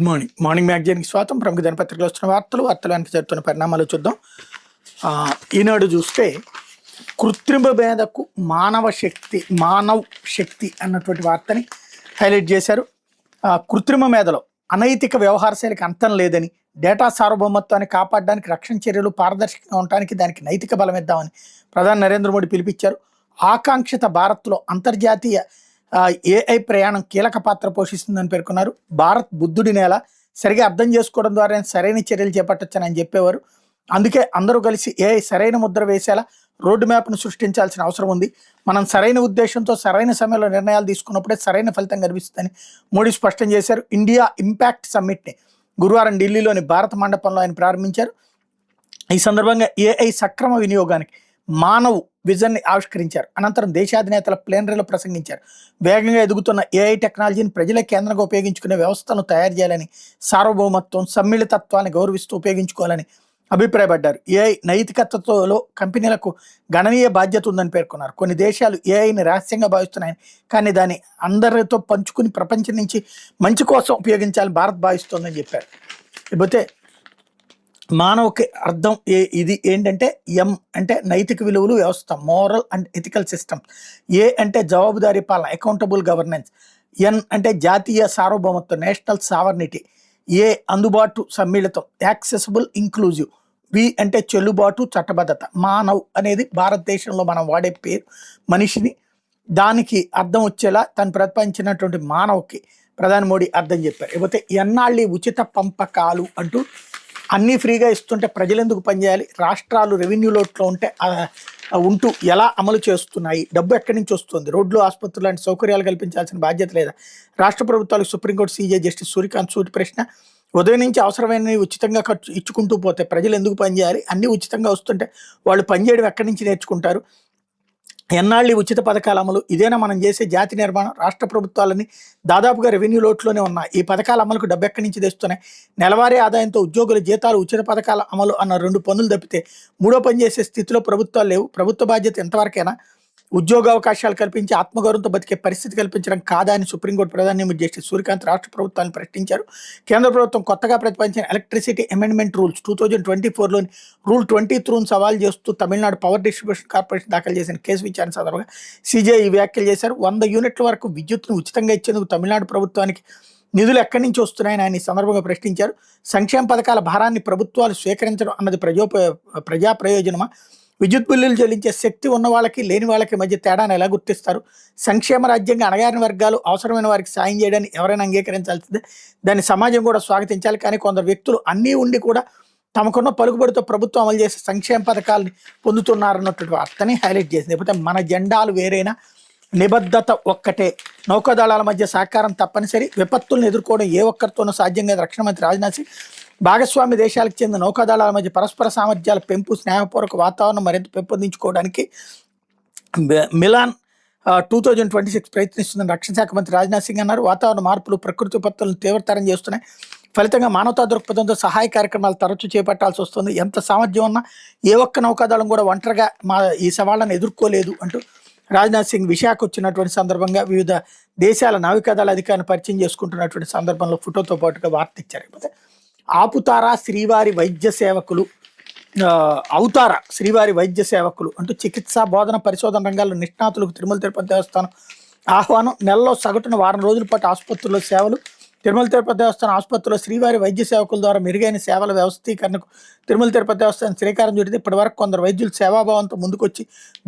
Good morning. Morning మ్యాగజైన్కి స్వాగతం. ప్రముఖ దినపత్రికలో వస్తున్న వార్తలు వెనక జరుగుతున్న పరిణామాలు చూద్దాం. ఈనాడు చూస్తే కృత్రిమ మేధకు మానవ శక్తి అన్నటువంటి వార్తని హైలైట్ చేశారు. కృత్రిమ మేధలో అనైతిక వ్యవహార శైలికి అంతం లేదని, డేటా సార్వభౌమత్వాన్ని కాపాడడానికి రక్షణ చర్యలు పారదర్శకంగా ఉండడానికి దానికి నైతిక బలం ఇద్దామని ప్రధాని నరేంద్ర మోడీ పిలిపించారు. ఆకాంక్షిత భారత్లో అంతర్జాతీయ ఏఐ ప్రయాణం కీలక పాత్ర పోషిస్తుందని పేర్కొన్నారు. భారత్ బుద్ధుడి నేల సరిగా అర్థం చేసుకోవడం ద్వారా సరైన చర్యలు చేపట్టొచ్చని ఆయన చెప్పేవారు. అందుకే అందరూ కలిసి ఏఐ సరైన ముద్ర వేసేలా రోడ్డు మ్యాప్ను సృష్టించాల్సిన అవసరం ఉంది. మనం సరైన ఉద్దేశంతో సరైన సమయంలో నిర్ణయాలు తీసుకున్నప్పుడే సరైన ఫలితం కనిపిస్తుందని మోడీ స్పష్టం చేశారు. ఇండియా ఇంపాక్ట్ సమ్మిట్ని గురువారం ఢిల్లీలోని భారత మండపంలో ఆయన ప్రారంభించారు. ఈ సందర్భంగా ఏఐ సక్రమ వినియోగానికి మానవ్ విజన్ని ఆవిష్కరించారు. అనంతరం దేశాధినేతల ప్లేనరీలో ప్రసంగించారు. వేగంగా ఎదుగుతున్న ఏఐ టెక్నాలజీని ప్రజల కేంద్రంగా ఉపయోగించుకునే వ్యవస్థను తయారు చేయాలని, సార్వభౌమత్వం సమ్మిళితత్వాన్ని గౌరవిస్తూ ఉపయోగించుకోవాలని అభిప్రాయపడ్డారు. ఏఐ నైతికతలో కంపెనీలకు గణనీయ బాధ్యత ఉందని పేర్కొన్నారు. కొన్ని దేశాలు ఏఐని రహస్యంగా భావిస్తున్నాయని, కానీ దాన్ని అందరితో పంచుకుని ప్రపంచం నుంచి మంచి కోసం ఉపయోగించాలని భారత్ భావిస్తోందని చెప్పారు. ఇకపోతే మానవకి అర్థం ఇది ఏంటంటే, ఎం అంటే నైతిక విలువలు వ్యవస్థ, మోరల్ అండ్ ఎథికల్ సిస్టమ్. ఏ అంటే జవాబుదారీ పాలన, అకౌంటబుల్ గవర్నెన్స్. ఎన్ అంటే జాతీయ సార్వభౌమత్వం, నేషనల్ సావర్నిటీ. ఏ అందుబాటు సమ్మిళితం, యాక్సెసిబుల్ ఇంక్లూజివ్. వి అంటే చెల్లుబాటు చట్టబద్ధత. మానవ్ అనేది భారతదేశంలో మనం వాడే పేరు, మనిషిని దానికి అర్థం వచ్చేలా తను ప్రతిపాదించినటువంటి మానవకి ప్రధాని మోడీ అర్థం చెప్పారు. ఇకపోతే ఎన్నాళ్ళి ఉచిత పంపకాలు అంటూ అన్నీ ఫ్రీగా ఇస్తుంటే ప్రజలు ఎందుకు పనిచేయాలి, రాష్ట్రాలు రెవెన్యూ లోట్లో ఉంటూ ఎలా అమలు చేస్తున్నాయి, డబ్బు ఎక్కడి నుంచి వస్తుంది, రోడ్లు ఆసుపత్రులు లాంటి సౌకర్యాలు కల్పించాల్సిన బాధ్యత లేదా రాష్ట్ర ప్రభుత్వాలకు సుప్రీంకోర్టు సీజే జస్టిస్ సూర్యకాంత్ సూటి ప్రశ్న. ఉదయం నుంచి అవసరమైనవి ఉచితంగా ఇచ్చుకుంటూ పోతే ప్రజలు ఎందుకు పనిచేయాలి, అన్నీ ఉచితంగా వస్తుంటే వాళ్ళు పనిచేయడం ఎక్కడి నుంచి నేర్చుకుంటారు, ఎన్నాళ్ళు ఉచిత పథకాల అమలు, ఇదేనా మనం చేసే జాతి నిర్మాణం, రాష్ట్ర ప్రభుత్వాలని దాదాపుగా రెవెన్యూ లోట్లోనే ఉన్నాయి, ఈ పథకాల అమలుకు డబ్బు ఎక్కడి నుంచి తెస్తున్నాయి, నెలవారీ ఆదాయంతో ఉద్యోగుల జీతాలు, ఉచిత పథకాల అమలు అన్న 2 పనులు తప్పితే మూడో పని చేసే స్థితిలో ప్రభుత్వాలు లేవు. ప్రభుత్వ బాధ్యత ఎంతవరకైనా ఉద్యోగ అవకాశాలు కల్పించి ఆత్మగౌరవంతో బతికే పరిస్థితి కల్పించడం కాదా అని సుప్రీంకోర్టు ప్రధాన న్యాయమూర్తి జస్టిస్ సూర్యకాంత్ రాష్ట్ర ప్రభుత్వాన్ని ప్రశ్నించారు. కేంద్ర ప్రభుత్వం కొత్తగా ప్రతిపాదించిన ఎలక్ట్రిసిటీ అమెండ్మెంట్ రూల్స్ 2024లోని రూల్ 23ను సవాల్ చేస్తూ తమిళనాడు పవర్ డిస్ట్రిబ్యూషన్ కార్పొరేషన్ దాఖలు చేసిన కేసు విచారణ సందర్భంగా సీజే ఈ వ్యాఖ్యలు చేశారు. 100 యూనిట్ల వరకు విద్యుత్తును ఉచితంగా ఇచ్చేందుకు తమిళనాడు ప్రభుత్వానికి నిధులు ఎక్కడి నుంచి వస్తున్నాయని ఆయన ఈ సందర్భంగా ప్రశ్నించారు. సంక్షేమ పథకాల భారాన్ని ప్రభుత్వాలు స్వీకరించడం అన్నది ప్రజా ప్రయోజనమా, విద్యుత్ బిల్లులు చెల్లించే శక్తి ఉన్న వాళ్ళకి లేని వాళ్ళకి మధ్య తేడాను ఎలా గుర్తిస్తారు, సంక్షేమ రాజ్యంగా అణగారిన వర్గాలు అవసరమైన వారికి సాయం చేయడాన్ని ఎవరైనా అంగీకరించాల్సిందే, దాన్ని సమాజం కూడా స్వాగతించాలి. కానీ కొందరు వ్యక్తులు అన్నీ ఉండి కూడా తమకున్న పలుకుబడితో ప్రభుత్వం అమలు చేసే సంక్షేమ పథకాలని పొందుతున్నారన్నటువంటి వార్తని హైలైట్ చేసింది. లేకపోతే మన జెండాలు వేరైనా నిబద్ధత ఒక్కటే, నౌకాదళాల మధ్య సహకారం తప్పనిసరి, విపత్తులను ఎదుర్కోవడం ఏ ఒక్కరితోనూ సాధ్యం కాదు. రక్షణ మంత్రి రాజ్నాథ్ సింగ్ భాగస్వామ్య దేశాలకు చెందిన నౌకాదళాల మధ్య పరస్పర సామర్థ్యాల పెంపు, స్నేహపూర్వక వాతావరణం మరింత పెంపొందించుకోవడానికి మిలాన్ 2026 ప్రయత్నిస్తుందని రక్షణ శాఖ మంత్రి రాజ్నాథ్ సింగ్ అన్నారు. వాతావరణ మార్పులు ప్రకృతి విపత్తులను తీవ్రతరం చేస్తున్నాయి, ఫలితంగా మానవతా దృక్పథంతో సహాయ కార్యక్రమాలు తరచూ చేపట్టాల్సి వస్తుంది. ఎంత సామర్థ్యం ఉన్నా ఏ ఒక్క నౌకాదళం కూడా ఒంటరిగా ఈ సవాళ్ళను ఎదుర్కోలేదు అంటూ రాజ్నాథ్ సింగ్ విశాఖ వచ్చినటువంటి సందర్భంగా వివిధ దేశాల నావికాదళ అధికారులను పరిచయం చేసుకుంటున్నటువంటి సందర్భంలో ఫోటోతో పాటుగా వార్త ఇచ్చారు. లేకపోతే ఆపుతారా శ్రీవారి వైద్య సేవకులు, అవుతారా శ్రీవారి వైద్య సేవకులు అంటూ చికిత్స, బోధన, పరిశోధన రంగాల్లో నిష్ణాతులకు తిరుమల తిరుపతి దేవస్థానం ఆహ్వానం. నెలలో సగటున వారం రోజుల పాటు ఆసుపత్రుల్లో సేవలు. తిరుమల తిరుపతి దేవస్థానం ఆసుపత్రిలో శ్రీవారి వైద్య సేవకుల ద్వారా మెరుగైన సేవల వ్యవస్థీకరణకు తిరుమల తిరుపతి దేవస్థానం శ్రీకారం చుట్టింది. ఇప్పటి వరకు కొందరు వైద్యులు సేవాభావంతో ముందుకొచ్చి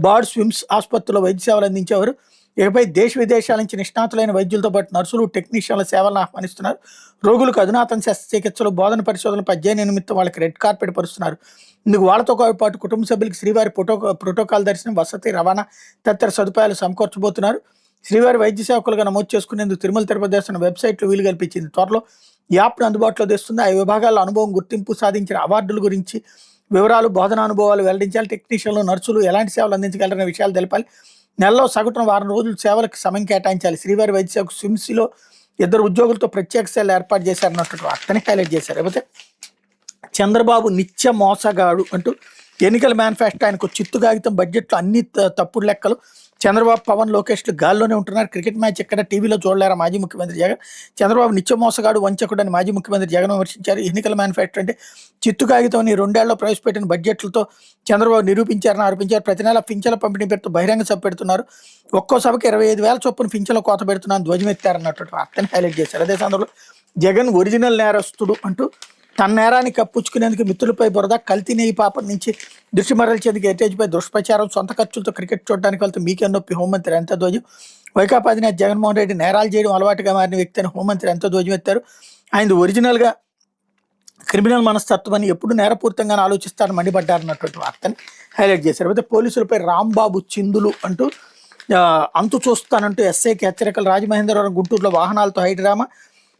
బార్డ్ స్విమ్స్ ఆసుపత్రిలో వైద్య సేవలు అందించేవారు. ఇకపై దేశ విదేశాల నుంచి నిష్ణాతులైన వైద్యులతో పాటు నర్సులు, టెక్నీషియన్ల సేవలను ఆహ్వానిస్తున్నారు. రోగులకు అధునాతన శస్త్రచికిత్సలు, బోధన పరిశోధనలు, అధ్యయన నిమిత్తం వాళ్ళకి రెడ్ కార్పెట్ పరుస్తున్నారు. ఇందుకు వాళ్ళతో పాటు కుటుంబ సభ్యులకు శ్రీవారి ప్రోటోకాల్ దర్శనం, వసతి, రవాణా తదితర సదుపాయాలు సమకూర్చబోతున్నారు. శ్రీవారి వైద్య సేవకులుగా నమోదు చేసుకునేందుకు తిరుమల తిరుపతి దేవస్థానం వెబ్సైట్లో వీలు కల్పించింది. త్వరలో యాప్ను అందుబాటులో తెస్తుంది. ఆ విభాగాల్లో అనుభవం, గుర్తింపు సాధించిన అవార్డుల గురించి వివరాలు, బోధన అనుభవాలు వెల్లడించాలి. టెక్నీషియన్లు, నర్సులు ఎలాంటి సేవలు అందించగలరనే విషయాలు తెలపాలి. నెలలో సగటున వారం రోజులు సేవలకు సమయం కేటాయించాలి. శ్రీవారి వైద్య సేవకు స్విమ్స్లో 2 ఉద్యోగులతో ప్రత్యేక సేవలు ఏర్పాటు చేశారన్నట్టు వార్తని హైలైట్ చేశారు. లేకపోతే చంద్రబాబు నిత్య మోసగాడు అంటూ ఎన్నికల మేనిఫెస్టో ఆయనకు చిత్తు కాగితం, బడ్జెట్లో అన్ని తప్పుడు లెక్కలు, చంద్రబాబు, పవన్, లోకేష్లు గాల్లోనే ఉంటున్నారు, క్రికెట్ మ్యాచ్ ఎక్కడ టీవీలో చూడలేరా మాజీ ముఖ్యమంత్రి జగన్, చంద్రబాబు నిత్య మోసగాడు, వంచకుడు అని మాజీ ముఖ్యమంత్రి జగన్ విమర్శించారు. ఎన్నికల మేనిఫెస్టో అంటే చిత్తు కాగితం అని 2 ఏళ్లలో ప్రవేశపెట్టిన బడ్జెట్లతో చంద్రబాబు నిరూపించారని ఆరోపించారు. ప్రతి నెల పింఛన్ల పంపిణీ పేరుతో బహిరంగ సభ పెడుతున్నారు, ఒక్కో సభకి 25,000 చొప్పున పింఛన్ల కోత పెడుతున్నాను ధ్వజమెత్తారన్నటువంటి వార్తని హైలైట్ చేశారు. అదే సందర్భంలో జగన్ ఒరిజినల్ నేరస్తుడు అంటూ తన నేరాన్ని కప్పుచ్చుకునేందుకు మిత్రులపై బురద, కల్తీ నెయ్యి పాపం నుంచి దృష్టి మరల్చేందుకు హెరిటేజ్పై దుష్ప్రచారం, సొంత ఖర్చులతో క్రికెట్ చూడడానికి వెళ్తే మీకే నొప్పి హోంమంత్రి ఎంత ధ్వజం, వైకాపా అధినేత జగన్మోహన్ రెడ్డి నేరాలు చేయడం అలవాటుగా మారిన వ్యక్తి అని హోంమంత్రి ఎంత ధ్వజం ఎత్తారు. ఆయన ఒరిజినల్గా క్రిమినల్ మనస్తత్వం అని ఎప్పుడు నేరపూరితంగానే ఆలోచిస్తారని మండిపడ్డారన్నటువంటి వార్తని హైలైట్ చేశారు. అయితే పోలీసులపై రాంబాబు చిందులు అంటూ అంతు చూస్తానంటూ ఎస్ఐకి హెచ్చరికలు, రాజమహేంద్రవరం గుంటూరులో వాహనాలతో హైడ్రామా,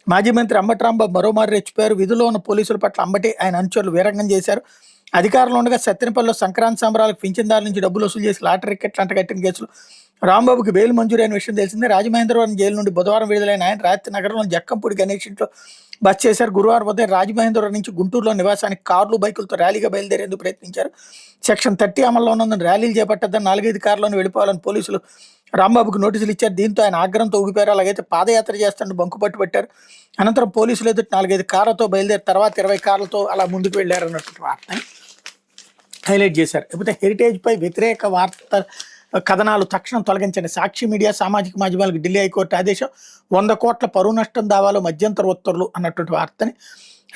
మాజీ మంత్రి అంబటి రాంబాబు మరోమారు రెచ్చిపోయారు. విధుల్లో ఉన్న పోలీసుల పట్ల అంబటి ఆయన అనుచరులు వీరంగం చేశారు. అధికారంలో ఉండగా సత్తెనపల్లిలో సంక్రాంతి సంబరాలకు పింఛన్దారుల నుంచి డబ్బులు వసూలు చేసి లాటరీ టికెట్లు అంటగట్టిన కేసులు రాంబాబుకి బెయిల్ మంజూరైన విషయం తెలిసిందే. రాజమహేంద్రవరం జైలు నుండి బుధవారం విడుదలైన ఆయన రాత్రి నగరంలోని జక్కంపూడి గణేష్ ఇంట్లో బస్ చేశారు. గురువారం ఉదయం రాజమహేంద్రవరం నుంచి గుంటూరులో నివాసానికి కార్లు, బైకులతో ర్యాలీగా బయలుదేరేందుకు ప్రయత్నించారు. సెక్షన్ 30 అమల్లో ఉన్నందున ర్యాలీలు చేపట్టద్దని 4-5 కార్లను వెళ్ళిపోవాలని పోలీసులు రాంబాబుకు నోటీసులు ఇచ్చారు. దీంతో ఆయన ఆగ్రహంతో ఊగిపోయారు. అలాగైతే పాదయాత్ర చేస్తుంటే బంకు పట్టుబట్టారు. అనంతరం పోలీసులు ఎదుటి 4-5 కార్లతో బయలుదేరి తర్వాత 20 కార్లతో అలా ముందుకు వెళ్ళారు అన్నటువంటి వార్తని హైలైట్ చేశారు. లేకపోతే హెరిటేజ్పై వ్యతిరేక వార్త కథనాలు తక్షణం తొలగించండి, సాక్షి మీడియా, సామాజిక మాధ్యమాలకు ఢిల్లీ హైకోర్టు ఆదేశం, 100 కోట్ల పరువు నష్టం దావాలో మధ్యంతర ఉత్తర్వులు అన్నటువంటి వార్తని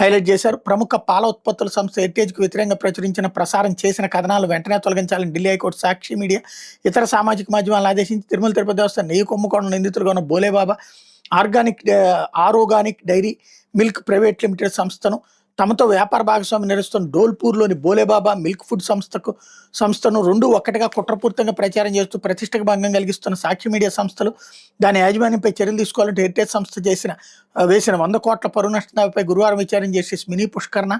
హైలైట్ చేశారు. ప్రముఖ పాల ఉత్పత్తుల సంస్థ హెరిటేజ్కు వ్యతిరేకంగా ప్రసారం చేసిన కథనాలు వెంటనే తొలగించాలని ఢిల్లీ హైకోర్టు సాక్షి మీడియా, ఇతర సామాజిక మాధ్యమాలను ఆదేశించి తిరుమల తిరుపతి దేవస్థానం నెయ్యి కుంభకోణం నిందితులుగా ఉన్న Bholebaba organic dairy milk private limited సంస్థను, తమతో వ్యాపార భాగస్వామి నడుస్తున్న డోల్పూర్లోని బోలేబాబా మిల్క్ ఫుడ్ సంస్థను 2 ఒక్కటిగా కుట్రపూరితంగా ప్రచారం చేస్తూ ప్రతిష్టకు భంగం కలిగిస్తున్న సాక్షి మీడియా సంస్థలు దాని యాజమాన్యంపై చర్యలు తీసుకోవాలంటే హెరిటేజ్ సంస్థ వేసిన 100 కోట్ల పరువు నష్టంపై గురువారం విచారణ చేసి మినీ పుష్కరణ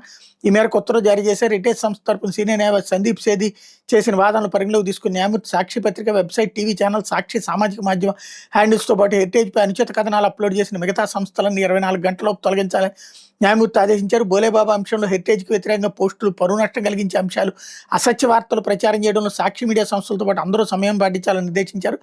ఈ మేరకు ఉత్తర్వులు జారీ చేశారు. హెరిటేజ్ సంస్థ తరపున సీనియర్ న్యాయవాది సందీప్ సేది చేసిన వాదనలు పరిగణలోకి తీసుకుని న్యాయమూర్తి సాక్షి పత్రిక, వెబ్సైట్, టీవీ ఛానల్, సాక్షి సామాజిక మాధ్యమ హ్యాండిల్స్తో పాటు హెరిటేజ్పై అనుచిత కథనాలు అప్లోడ్ చేసిన మిగతా సంస్థలను 24 గంటలలోపు తొలగించాలని న్యాయమూర్తి ఆదేశించారు. బోలేబాబా అంశంలో హెరిటేజ్కి వ్యతిరేకంగా పోస్టులు, పరువు నష్టం కలిగించే అంశాలు, అసత్య వార్తలు ప్రచారం చేయడంలో సాక్షి మీడియా సంస్థలతో పాటు అందరూ సమయం పాటించాలని నిర్దేశించారు.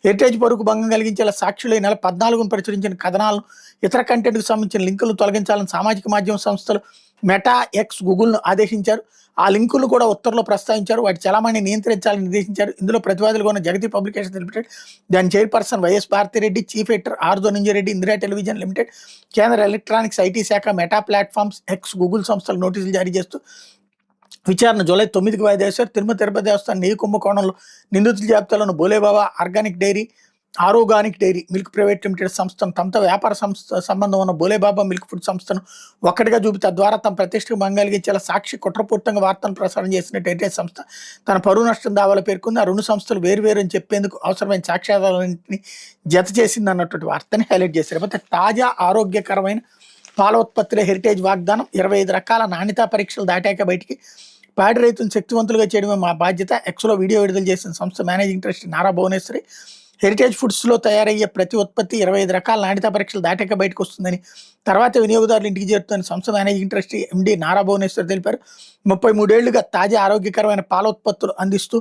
హెరిటేజ్ పరువుకు భంగం కలిగించేలా సాక్షులు ఈ నెల 14న ప్రచురించిన కథనాలను, ఇతర కంటెంట్కు సంబంధించిన లింకులను తొలగించాలని సామాజిక మాధ్యమ సంస్థలు మెటా, ఎక్స్, గూగుల్ను ఆదేశించారు. ఆ లింకులను కూడా ఉత్తర్వులో ప్రస్తావించారు. వాటి చలామణి నియంత్రించాలని నిర్దేశించారు. ఇందులో ప్రతివాదులుగా ఉన్న జగతి పబ్లికేషన్ లిమిటెడ్, దాని chairperson YS Bharathi Reddy, chief editor are Dhananjaya Reddy, Indira television limited, కేంద్ర ఎలక్ట్రానిక్స్ ఐటీ శాఖ, మెటా ప్లాట్ఫామ్స్, ఎక్స్, గూగుల్ సంస్థలు నోటీసులు జారీ చేస్తూ విచారణ జూలై 9కి వాయిదా వేశారు. తిరుమల తిరుపతి దేవస్థానం నెయ్యి కుంభకోణంలో నిందితుల జాబితాలోని Bholebaba organic dairy milk private limited సంస్థను, తమతో వ్యాపార సంబంధం ఉన్న బోలేబాబా మిల్క్ ఫుడ్ సంస్థను ఒక్కటిగా చూపి తద్వారా తమ ప్రతిష్టకు భంగం కలిగించేలా సాక్షి కుట్రపూర్తంగా వార్తను ప్రసారం చేసిన హెరిటేజ్ సంస్థ తన పరువు నష్టం దావాలో పేర్కొంది. ఆ 2 సంస్థలు వేరువేరు అని చెప్పేందుకు అవసరమైన సాక్ష్యాధారాలన్నింటినీ జత చేసింది అన్నటువంటి వార్తని హైలైట్ చేశారు. అయితే తాజా ఆరోగ్యకరమైన పాల ఉత్పత్తులే హెరిటేజ్ వాగ్దానం, 25 రకాల నాణ్యతా పరీక్షలు దాటాక బయటికి పాడి రైతులను శక్తివంతులుగా చేయడమే మా బాధ్యత, ఎక్స్లో వీడియో విడుదల చేసిన సంస్థ managing trustee Nara Bhuvaneswari. Heritage ఫుడ్స్లో తయారయ్యే ప్రతి ఉత్పత్తి 25 రకాల నాణ్యతా పరీక్షలు దాటాక బయటకు వస్తుందని, తర్వాత వినియోగదారులు ఇంటికి చేరుతుందని సంస్థ మేనేజింగ్ ట్రస్టీ ఎండి నారా భువనేశ్వర్ తెలిపారు. 33 ఏళ్లుగా తాజా ఆరోగ్యకరమైన పాల ఉత్పత్తులు అందిస్తూ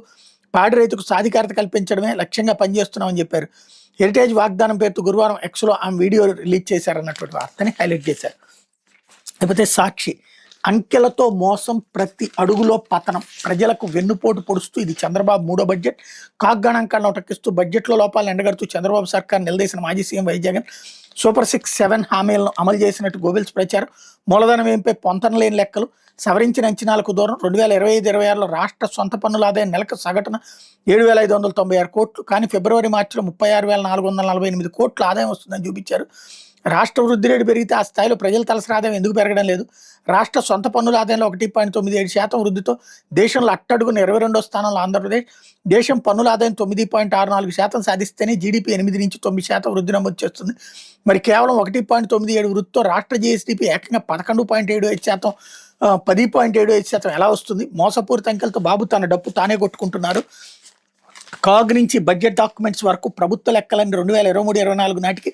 పాడి రైతుకు సాధికారత కల్పించడమే లక్ష్యంగా పనిచేస్తున్నామని చెప్పారు. హెరిటేజ్ వాగ్దానం పేరుతో గురువారం ఎక్స్లో ఆమె వీడియో రిలీజ్ చేశారన్నటువంటి వార్తని హైలైట్ చేశారు. లేకపోతే సాక్షి, అంకెలతో మోసం, ప్రతి అడుగులో పతనం, ప్రజలకు వెన్నుపోటు పొడుస్తూ ఇది చంద్రబాబు 3వ బడ్జెట్, కాగ్గణాంకాలను ఉటకిస్తూ బడ్జెట్లో లోపాలను ఎండగడుతూ చంద్రబాబు సర్కార్ నిలదీసిన మాజీ సీఎం వై జగన్, సూపర్ 6, 7 హామీలను అమలు చేసినట్టు గోబెల్స్ ప్రచారం, మూలధనం ఏంపై పొంతనలేని లెక్కలు, సవరించిన అంచనాలకు దూరం, 2025-26లో రాష్ట్ర సొంత పన్నుల ఆదాయం నెలకు సగటున 7,596 కోట్లు, కానీ ఫిబ్రవరి మార్చిలో 36,448 కోట్ల ఆదాయం వస్తుందని చూపించారు. రాష్ట్ర వృద్ధి రేటు పెరిగితే ఆ స్థాయిలో ప్రజల తలసరి ఆదాయం ఎందుకు పెరగడం లేదు? రాష్ట్ర సొంత పన్నుల ఆదాయంలో 1.97% వృద్ధితో దేశంలో అట్టడుగున 22వ స్థానంలో ఆంధ్రప్రదేశ్. దేశం పన్నుల ఆదాయం 9.64% సాధిస్తేనే జీడీపీ 8-9% వృద్ధి నమోదు చేస్తుంది. మరి కేవలం 1.97 వృద్ధితో రాష్ట్ర జీఎస్డీపీ ఏకంగా 11.75%, 10.75% ఎలా వస్తుంది? మోసపూరిత అంకెలతో బాబు తన డప్పు తానే కొట్టుకుంటున్నారు. కాగ్ నుంచి బడ్జెట్ డాక్యుమెంట్స్ వరకు ప్రభుత్వ లెక్కలన్నీ 2023-24 నాటికి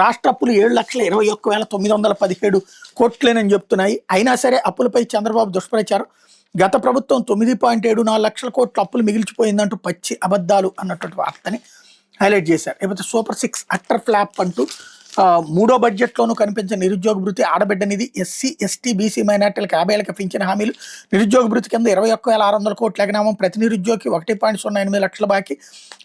రాష్ట్ర అప్పులు 7,21,917 కోట్లేనని చెప్తున్నాయి. అయినా సరే అప్పులపై చంద్రబాబు దుష్ప్రచారం, గత ప్రభుత్వం 9.74 లక్షల కోట్ల అప్పులు మిగిల్చిపోయిందంటూ పచ్చి అబద్ధాలు అన్నటువంటి వార్తని హైలైట్ చేశారు. లేకపోతే సూపర్ 6 అట్టర్ ఫ్లాప్ అంటూ మూడో బడ్జెట్లోనూ కనిపించిన నిరుద్యోగ భృతి, ఆడబిడ్డ నిధి, ఎస్సీ ఎస్టీ బీసీ మైనార్టీలకు 50 ఏళ్ళకి పెంచిన హామీలు, నిరుద్యోగ భృతి కింద 21,600 కోట్ల ఎగనామం, ప్రతి నిరుద్యోగికి 1.08 లక్షల బాకీ,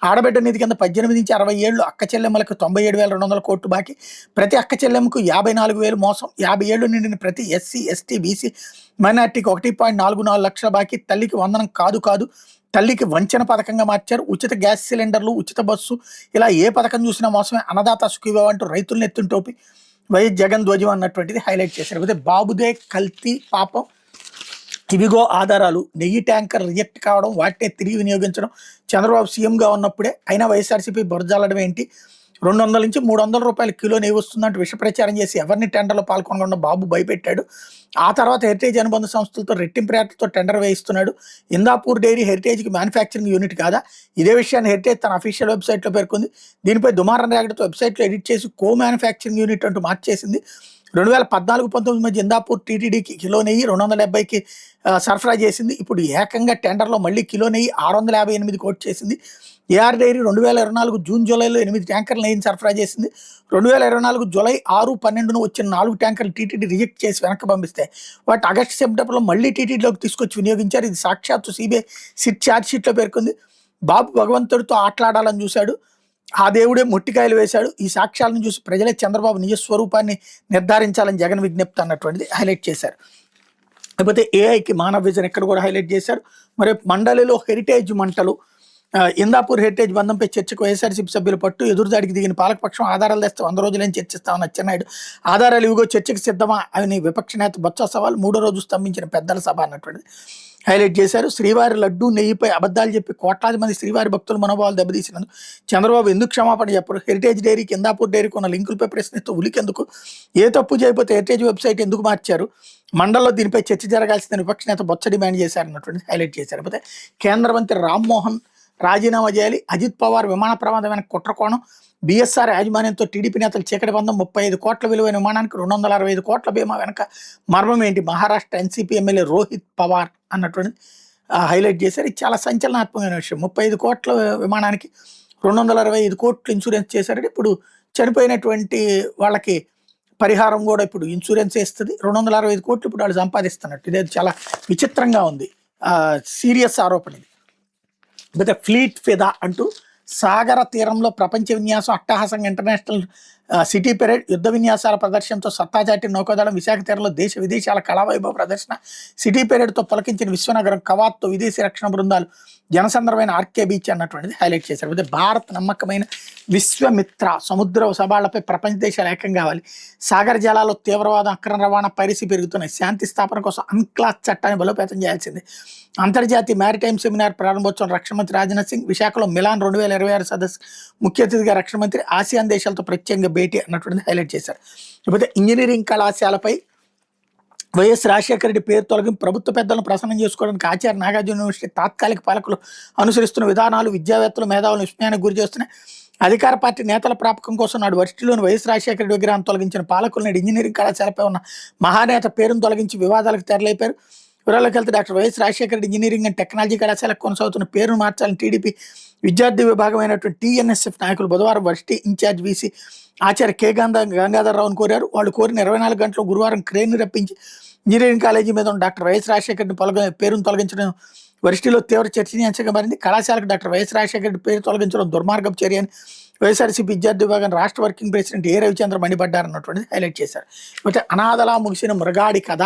ఆడబిడ్డ నిధి కింద 18 నుంచి 60 ఏళ్ళు అక్క చెల్లెమ్మలకు 97,200 కోట్లు బాకీ, ప్రతి అక్క చెల్లెమ్మకు 54,000 మోసం, 50 ఏళ్ళు నిండిన ప్రతి ఎస్సీ ఎస్టీ బీసీ మైనార్టీకి 1.44 లక్షల బాకీ, తల్లికి వందనం కాదు తల్లికి వంచన పథకంగా మార్చారు, ఉచిత గ్యాస్ సిలిండర్లు, ఉచిత బస్సు, ఇలా ఏ పథకం చూసినా మోసమే, అన్నదాత సుఖీభవ అంటూ రైతులను ఎత్తున టోపి, వైఎస్ జగన్ ధ్వజం అన్నటువంటిది హైలైట్ చేశారు. అయితే బాబుదే కల్తీ పాపం, ఇవిగో ఆధారాలు, నెయ్యి ట్యాంకర్ రిజెక్ట్ కావడం, వాటినే తిరిగి వినియోగించడం, చంద్రబాబు సీఎంగా ఉన్నప్పుడే అయినా వైఎస్ఆర్సీపీ బురజాలడం ఏంటి, 200 నుంచి 300 రూపాయల కిలో నెయ్యి వస్తుందంటూ విష ప్రచారం చేసి ఎవరిని టెండర్లో పాల్గొనకుండా బాబు భయపెట్టాడు. ఆ తర్వాత హెరిటేజ్ అనుబంధ సంస్థలతో రెట్టింపు రేట్లతో టెండర్ వేయిస్తున్నాడు. ఇందాపూర్ డైరీ హెరిటేజ్కి మ్యానుఫ్యాక్చరింగ్ యూనిట్ కాదా? ఇదే విషయాన్ని హెరిటేజ్ తన అఫీషియల్ వెబ్సైట్లో పేర్కొంది. దీనిపై దుమారం రేగడంతో వెబ్సైట్లో ఎడిట్ చేసి కో మ్యానుఫ్యాక్చరింగ్ యూనిట్ అంటూ మార్చేసింది. 2014-19 మధ్య ఇందాపూర్ టీటీడీకి కిలో నెయ్యి 270కి సరఫరా చేసింది. ఇప్పుడు ఏకంగా టెండర్లో మళ్ళీ కిలో నెయ్యి 658 కోట్ చేసింది. ఏఆర్ డైరీ 2024 జూన్ జూలైలో 8 ట్యాంకర్ల నెయ్యిని సరఫరా చేసింది. 2024 జూలై 6-12 వచ్చిన 4 ట్యాంకర్లు టీటీడీ రిజెక్ట్ చేసి వెనక్కి పంపిస్తే వాటి ఆగస్టు సెప్టెంబర్లో మళ్ళీ టీటీడీలోకి తీసుకొచ్చి వినియోగించారు. ఇది సాక్షాత్తు సిబిఐ సిట్ ఛార్జ్ షీట్లో పేర్కొంది. బాబు భగవంతుడితో ఆటలాడాలని చూశాడు, ఆ దేవుడే మొట్టికాయలు వేశాడు. ఈ సాక్ష్యాలను చూసి ప్రజలే చంద్రబాబు నిజ స్వరూపాన్ని నిర్ధారించాలని జగన్ విజ్ఞప్తి అన్నటువంటిది హైలైట్ చేశారు. లేకపోతే ఏఐకి మానవ విజన్ ఇక్కడ కూడా హైలైట్ చేశారు. మరి మండలిలో హెరిటేజ్ మంటలు, ఇందాపూర్ హెరిటేజ్ బంధంపై చర్చకు వైఎస్ఆర్సీపీ సభ్యులు పట్టు, ఎదురుదాడికి దిగిన పాలకపక్షం ఆధారాలు తెస్తే 100 రోజులేం చర్చిస్తామని అచ్చెన్నాయుడు. ఆధారాలు ఇవిగో చర్చకు సిద్ధమా అని విపక్ష నేత బొత్స సవాల్, 3వ రోజు స్తంభించిన పెద్దల సభ అన్నటువంటిది హైలైట్ చేశారు. శ్రీవారి లడ్డు నెయ్యిపై అబద్ధాలు చెప్పి కోట్లాది మంది శ్రీవారి భక్తుల మనోభావాలు దెబ్బతీసినందుకు చంద్రబాబు ఎందుకు క్షమాపణ చెప్పరు? హెరిటేజ్ డైరీకి ఇందాపూర్ డైరీకి ఉన్న లింకులపై ప్రశ్నిస్తూ ఉలికెందుకు? ఏ తప్పు చేయకపోతే హెరిటేజ్ వెబ్సైట్ ఎందుకు మార్చారు? మండలిలో దీనిపై చర్చ జరగాల్సిన విపక్ష నేత బొత్స డిమాండ్ చేశారన్నటువంటి హైలైట్ చేశారు. అయితే కేంద్ర మంత్రి రామ్మోహన్ రాజీనామా చేయాలి, అజిత్ పవార్ విమాన ప్రమాదమైన కుట్రకోణం, బీఎస్ఆర్ యాజమాన్యంతో టీడీపీ నేతలు చీకటి బంధం, 35 కోట్ల విలువైన విమానానికి 265 కోట్ల బీమా వెనక మర్మం ఏంటి? మహారాష్ట్ర ఎన్సీపీ ఎమ్మెల్యే రోహిత్ పవార్ అన్నటువంటి హైలైట్ చేశారు. ఇది చాలా సంచలనాత్మకమైన విషయం. 35 కోట్ల విమానానికి 265 కోట్లు ఇన్సూరెన్స్ చేశారంటే ఇప్పుడు చనిపోయినటువంటి వాళ్ళకి పరిహారం కూడా ఇప్పుడు ఇన్సూరెన్స్ వేస్తుంది. 265 కోట్లు ఇప్పుడు వాళ్ళు సంపాదిస్తున్నట్టు. ఇది చాలా విచిత్రంగా ఉంది, సీరియస్ ఆరోపణ ఇది. అయితే ఫ్లీట్ ఫిదా అంటూ సాగర తీరంలో ప్రపంచ విన్యాసం, అట్టహాసంగా ఇంటర్నేషనల్ సిటీ పెరేడ్, యుద్ధ విన్యాసాల ప్రదర్శనతో సత్తాచాటి నౌకాదళం, విశాఖ తీరంలో దేశ విదేశాల కళావైభవ ప్రదర్శన, సిటీ పెరేడ్తో పులకించిన విశ్వనగరం, కవాత్తో విదేశీ రక్షణ బృందాలు, జనసంద్రమైన ఆర్కే బీచ్ అన్నటువంటిది హైలైట్ చేశారు. అయితే భారత్ నమ్మకమైన విశ్వమిత్ర సముద్ర సవాళ్లపై ప్రపంచ దేశాలు ఏకం కావాలి. సాగర జలాల్లో తీవ్రవాదం, అక్రమ రవాణా, పైరసీ పెరుగుతున్నాయి. శాంతి స్థాపన కోసం అన్క్లాస్ చట్టాన్ని బలోపేతం చేయాల్సింది. అంతర్జాతీయ మ్యారిటైమ్ సెమినార్ ప్రారంభోత్సవం రక్షణ మంత్రి రాజ్నాథ్ సింగ్, విశాఖలో మిలాన్ 2026 సదస్సు ముఖ్య అతిథిగా రక్షణ మంత్రి, ఆసియాన్ దేశాలతో ప్రత్యేకంగా భేటీ అన్నటువంటిది హైలైట్ చేశారు. లేకపోతే ఇంజనీరింగ్ కళాశాలపై వైఎస్ రాజశేఖర రెడ్డి పేరు తొలగింపు, ప్రభుత్వ పెద్దలను ప్రసన్నం చేసుకోవడానికి ఆచార్య నాగార్జున యూనివర్సిటీ తాత్కాలిక పాలకులు అనుసరిస్తున్న విధానాలు విద్యావేత్తలు మేధావులను విస్మయానికి గురి చేస్తున్నాయి. అధికార పార్టీ నేతల ప్రాపకం కోసం నాడు వర్సిటీలోని వైఎస్ రాజశేఖర రెడ్డి విగ్రహాన్ని తొలగించిన పాలకులు నేడు ఇంజనీరింగ్ కళాశాలపై ఉన్న మహానేత పేరును తొలగించి వివాదాలకు తెరలేపారు. వివరాల్లోకి వెళ్తే doctor YS Rajasekhara Reddy engineering and technology కళాశాలకు కొనసాగుతున్న పేరును మార్చాలని టీడీపీ విద్యార్థి విభాగమైనటువంటి టీఎన్ఎస్ఎఫ్ నాయకులు బుధవారం వర్సిటీ ఇన్ఛార్జ్ వీసీ ఆచార్య గంగాధరరావును కోరారు. వాళ్ళు కోరిన 24 గంటలు గురువారం క్రేన్ను రప్పించి ఇంజనీరింగ్ కాలేజీ మీద ఉన్న డాక్టర్ వైఎస్ రాజశేఖర రెడ్డి పేరును తొలగించడం వర్సిటీలో తీవ్ర చర్చనీయాంశంగా మారింది. కళాశాలకు డాక్టర్ వైఎస్ రాజశేఖర రెడ్డి పేరు తొలగించడం దుర్మార్గపు చర్య అని వైఎస్ఆర్సీపీ విద్యార్థి విభాగం రాష్ట్ర వర్కింగ్ ప్రెసిడెంట్ ఏ రవిచంద్ర మండిపడ్డారన్నటువంటిది హైలైట్ చేశారు. అయితే అనాథలా ముగిసిన మృగాడి కథ,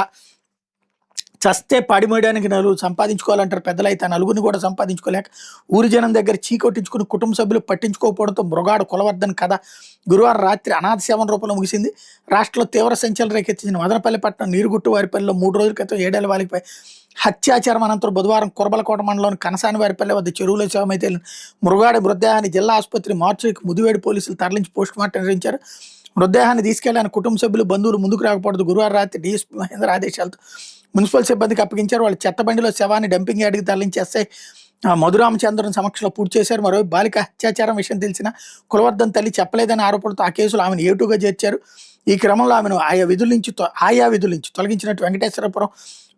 చస్తే పాడిమోయడానికి నలుగురు సంపాదించుకోవాలంటారు పెద్దలు, అయితే నలుగురిని కూడా సంపాదించుకోలేక ఊరి జనం దగ్గర చీకొట్టించుకుని కుటుంబ సభ్యులు పట్టించుకోకపోవడంతో మృగాడు కులవర్ధన్ కథ గురువారం రాత్రి అనాథ సేవన రూపంలో ముగిసింది. రాష్ట్రంలో తీవ్ర సంచలనం రేకెత్తించిన మదనపల్లి పట్టణం నీరుగుట్టు వారిపల్లిలో 3 రోజుల క్రితం 7 ఏళ్ల బాలికపై హత్యాచారం అనంతరం బుధవారం కురబలకోట మండలంలోని కనసాని వారిపల్లి వద్ద చెరువులో శవమైతే మృగాడి మృతదేహాన్ని జిల్లా ఆసుపత్రి మార్చురికి ముదివేడి పోలీసులు తరలించి పోస్టుమార్టం నిర్వహించారు. మృతదేహాన్ని తీసుకెళ్లాలని కుటుంబ సభ్యులు బంధువులు ముందుకు రాకపోవడంతో గురువారం రాత్రి డీఎస్పీ మహేంద్ర ఆదేశాలతో మున్సిపల్ సిబ్బందికి అప్పగించారు. వాళ్ళు చెత్తబండిలో శవాన్ని డంపింగ్ యార్డ్కి తరలించి ఎస్ఐ మధురామచంద్రన్ సమక్షంలో పూర్తి చేశారు. మరో బాలిక అత్యాచారం విషయం తెలిసిన కులవర్ధన్ తల్లి చెప్పలేదని ఆరోపణతో ఆ కేసులో ఆమెను ఏటుగా చేర్చారు. ఈ క్రమంలో ఆమెను ఆయా విధుల నుంచి తొలగించినట్టు వెంకటేశ్వరపురం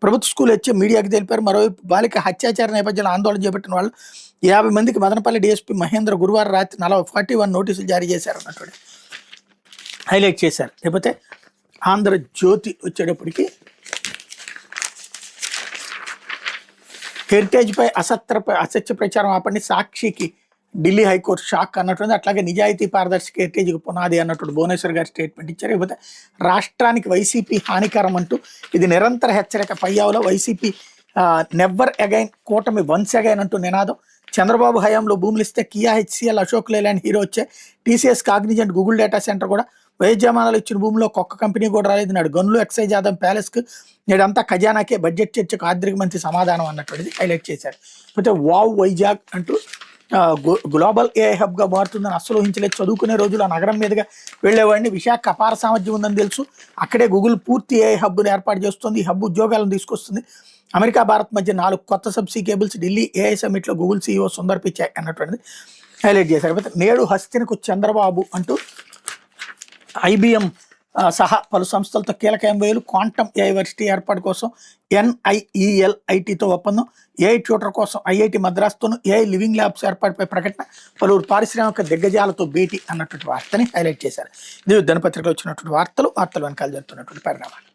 ప్రభుత్వ స్కూల్ వచ్చి మీడియాకి తెలిపారు. మరోవైపు బాలిక హత్యాచార నేపథ్యంలో ఆందోళన చేపట్టిన వాళ్ళు 50 మందికి మదనపల్లి డీఎస్పీ మహేంద్ర గురువారం రాత్రి 41 నోటీసులు జారీ చేశారు అన్నట్టు హైలైట్ చేశారు. లేకపోతే ఆంధ్రజ్యోతి వచ్చేటప్పటికి హెరిటేజ్పై అసత్య ప్రచారం ఆపండి, సాక్షికి ఢిల్లీ హైకోర్టు షాక్ అన్నట్టుంది. అట్లాగే నిజాయితీ పారదర్శక హెరిటేజ్కి పునాది అన్నట్టు భువనేశ్వర్ గారు స్టేట్మెంట్ ఇచ్చారు. లేకపోతే రాష్ట్రానికి వైసీపీ హానికరం అంటూ ఇది నిరంతర హెచ్చరిక, పయ్యావులో వైసీపీ నెవర్ అగైన్, కూటమి వన్స్ అగైన్ అంటూ నినాదం. చంద్రబాబు హయాంలో భూములు ఇస్తే Kia, HCL, Ashok Leyland Hero వచ్చాయి. TCS, Cognizant, Google data centre కూడా వైద్యమానాలు ఇచ్చిన భూమిలో ఒక్క కంపెనీ కూడా రాలేదు. నాడు గనులు, ఎక్సైజ్ ఆదాయం, ప్యాలెస్కి నేడంతా ఖజానాకే, బడ్జెట్ చర్చకు ఆర్థిక మంత్రి సమాధానం అన్నటువంటిది హైలైట్ చేశారు. అయితే వావ్ వైజాగ్ అంటూ గ్లోబల్ ఏఐ హబ్గా మారుతుందని అస్సలు ఊహించలేదు. చదువుకునే రోజులు ఆ నగరం మీదుగా వెళ్ళేవాడిని. విశాఖ అపార సామర్థ్యం ఉందని తెలుసు. అక్కడే గూగుల్ పూర్తి ఏఐ హబ్ను ఏర్పాటు చేస్తుంది. ఈ హబ్ ఉద్యోగాలను తీసుకొస్తుంది. అమెరికా, భారత్ మధ్య 4 కొత్త సబ్సీ కేబుల్స్. ఢిల్లీ ఏఐ సమ్మిట్లో గూగుల్ సీఈఓ సుందర్ పిచాయ్ అన్నటువంటిది హైలైట్ చేశారు. అయితే నేడు హస్తినకు చంద్రబాబు అంటూ ఐబిఎం సహా పలు సంస్థలతో కీలక ఎంఓయూలు. క్వాంటమ్ ఏఐ వర్సిటీ ఏర్పాటు కోసం NIEL ఐటీతో ఒప్పందం. ఏఐ ట్యూటర్ కోసం ఐఐటి మద్రాస్తోనూ ఏఐ లివింగ్ ల్యాబ్స్ ఏర్పాటుపై ప్రకటన. పలువురు పారిశ్రామిక దిగ్గజాలతో భేటీ అన్నటువంటి వార్తని హైలైట్ చేశారు. ఇది దినపత్రికలో వచ్చినటువంటి వార్తలు వెనకాల జరుగుతున్నటువంటి పరిణామాలు.